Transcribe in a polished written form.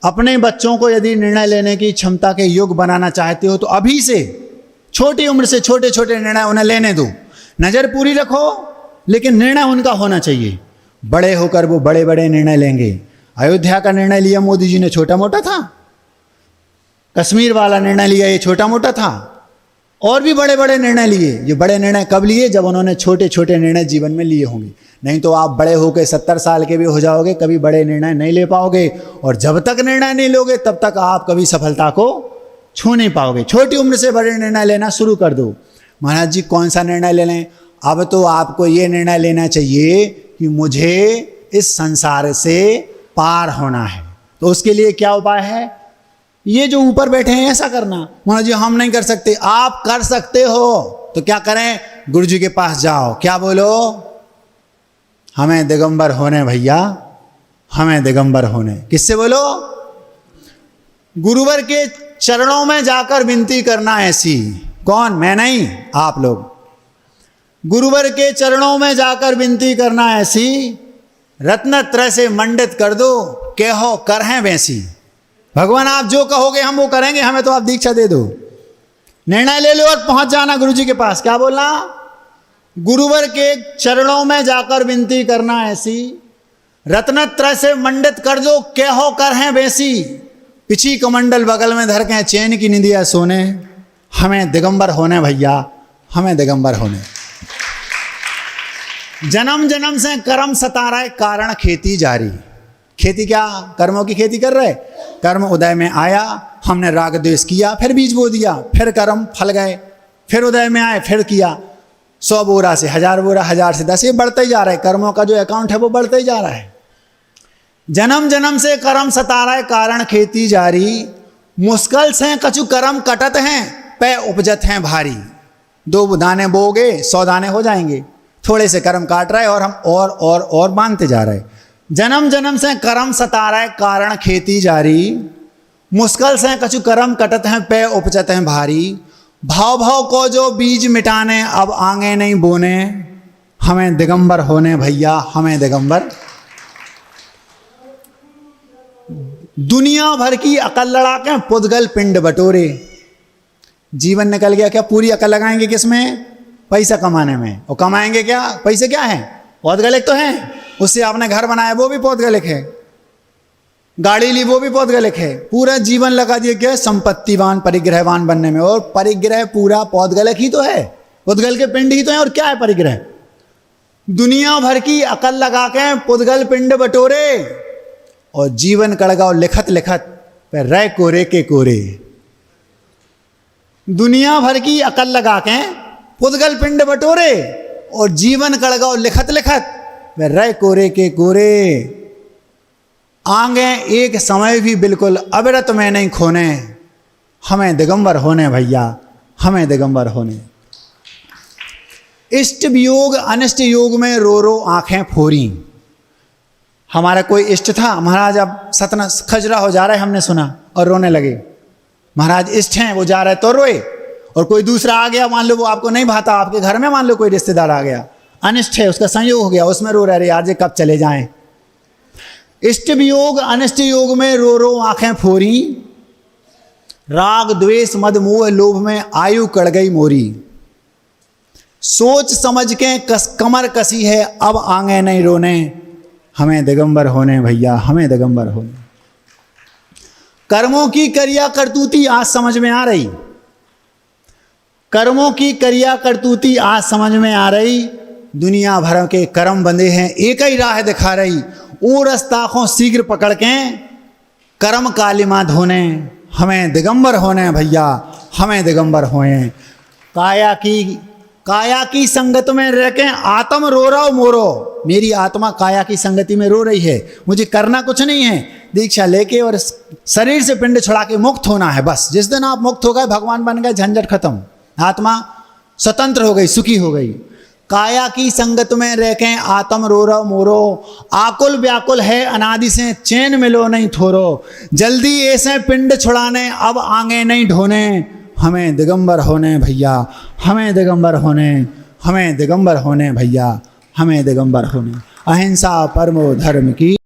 अपने बच्चों को यदि निर्णय लेने की क्षमता के योग्य बनाना चाहते हो तो अभी से छोटी उम्र से छोटे छोटे निर्णय उन्हें लेने दो। नज़र पूरी रखो, लेकिन निर्णय उनका होना चाहिए। बड़े होकर वो बड़े बड़े निर्णय लेंगे। अयोध्या का निर्णय लिया मोदी जी ने, छोटा मोटा था। कश्मीर वाला निर्णय लिया, ये छोटा मोटा था। और भी बड़े बड़े निर्णय लिए। ये बड़े निर्णय कब लिए? जब उन्होंने छोटे छोटे निर्णय जीवन में लिए होंगे। नहीं तो आप बड़े होकर 70 साल के भी हो जाओगे, कभी बड़े निर्णय नहीं ले पाओगे। और जब तक निर्णय नहीं लोगे तब तक आप कभी सफलता को छू नहीं पाओगे। छोटी उम्र से बड़े निर्णय लेना शुरू कर दो। महाराज जी कौन सा निर्णय ले लें? अब तो आपको ये निर्णय लेना चाहिए कि मुझे इस संसार से पार होना है। तो उसके लिए क्या उपाय है? ये जो ऊपर बैठे हैं ऐसा करना। महाराज जी हम नहीं कर सकते। आप कर सकते हो। तो क्या करें? गुरु जी के पास जाओ। क्या बोलो? हमें दिगंबर होने भैया, हमें दिगंबर होने। किससे बोलो? गुरुवर के चरणों में जाकर विनती करना ऐसी। कौन? मैं नहीं, आप लोग। गुरुवर के चरणों में जाकर विनती करना ऐसी, रत्नत्रय से मंडित कर दो, कहो कर हैं वैसी। भगवान आप जो कहोगे हम वो करेंगे, हमें तो आप दीक्षा दे दो। निर्णय ले लो और पहुंच जाना गुरु जी के पास। क्या बोलना? गुरुवर के चरणों में जाकर विनती करना ऐसी, रत्नत्रय से मंडित कर दो, कहो कर हैं वैसी। पिछी कमंडल बगल में धर के चैन की निंदिया सोने, हमें दिगंबर होने भैया, हमें दिगंबर होने। जन्म जन्म से कर्म सता रहा है, कारण खेती जारी। खेती क्या? कर्मों की खेती कर रहे। कर्म उदय में आया, हमने राग द्वेष किया, फिर बीज बो दिया, फिर कर्म फल गए, फिर उदय में आए, फिर किया। 100 बोरा से 1000 बोरा, 1000 से 10, ये बढ़ते ही जा रहा है। कर्मों का जो अकाउंट है वो बढ़ते ही जा रहा है। जन्म जन्म से कर्म सता रहा है, कारण खेती जारी। मुश्किल से कछु कर्म कटत हैं, पे उपजत हैं भारी। 2 दाने बोगे 100 दाने हो जाएंगे। थोड़े से कर्म काट रहा है और हम और बांधते जा रहे हैं। जन्म जन्म से कर्म सता रहा है, कारण खेती जारी। मुश्किल से कछु कर्म कटत हैं, पे उपजत हैं भारी। भाव भाव को जो बीज मिटाने, अब आगे नहीं बोने, हमें दिगंबर होने भैया, हमें दिगंबर। दुनिया भर की अकल लड़ा के पुद्गल पिंड बटोरे। जीवन निकल गया क्या? पूरी अकल लगाएंगे किसमें? पैसा कमाने में। और कमाएंगे क्या? पैसे क्या है? पौधगलिक तो हैं। उससे आपने घर बनाया वो भी पौधगलिक है, गाड़ी ली वो भी पौधगलिक है। पूरा जीवन लगा दिया क्या? संपत्तिवान परिग्रहवान बनने में। और परिग्रह पूरा पौधगलिक ही तो है, पुद्गल के पिंड ही तो है। और क्या है परिग्रह? दुनिया भर की अकल लगा के पुद्गल पिंड बटोरे और जीवन कड़गाओ लिखत लिखत पे रह कोरे के कोरे। दुनिया भर की अकल लगा के पुद्गल पिंड बटोरे और जीवन कड़गाओ लिखत लिखत वे रह कोरे के कोरे। आगे एक समय भी बिल्कुल अविरत में नहीं खोने, हमें दिगंबर होने भैया, हमें दिगंबर होने। इष्ट वियोग अनिष्ट योग में रो रो आंखें फोरी। हमारा कोई इष्ट था, महाराज अब सतना खजरा हो जा रहा है, हमने सुना और रोने लगे। महाराज इष्ट हैं, वो जा रहे तो रोए। और कोई दूसरा आ गया, मान लो वो आपको नहीं भाता, आपके घर में मान लो कोई रिश्तेदार आ गया, अनिष्ट है, उसका संयोग हो गया, उसमें रो रहे यार ये कब चले जाएं। इष्ट वियोग अनिष्ट योग में रो रो आंखें फोरी। राग द्वेष मद मोह लोभ में आयु कड़ गई मोरी। सोच समझ के कमर कसी है, अब आगे नहीं रोने, हमें दिगंबर होने भैया, हमें दिगंबर होने। कर्मों की करिया करतूती आज समझ में आ रही। कर्मों की करिया करतूती आज समझ में आ रही। दुनिया भर के कर्म बंधे हैं, एक ही राह दिखा रही। ओ रास्ता को शीघ्र पकड़ के कर्म कालिमा धोने, हमें दिगंबर होने भैया, हमें दिगंबर होए। काया की संगत में रह के आत्म रो रहा मोरो। मेरी आत्मा काया की संगति में रो रही है, मुझे करना कुछ नहीं है, दीक्षा लेके और शरीर से पिंड छुड़ा के मुक्त होना है बस। जिस दिन आप मुक्त हो गए, भगवान बन गए, झंझट खत्म, आत्मा स्वतंत्र हो गई, सुखी हो गई। काया की संगत में रह के आत्म रो रहा मोरो। आकुल व्याकुल है अनादि से, चैन मिलो नहीं थोरो। जल्दी ऐसे पिंड छुड़ाने, अब आगे नहीं ढोने, हमें दिगंबर होने भैया, हमें दिगंबर होने, हमें दिगंबर होने भैया, हमें दिगंबर होने। अहिंसा परमो धर्म की।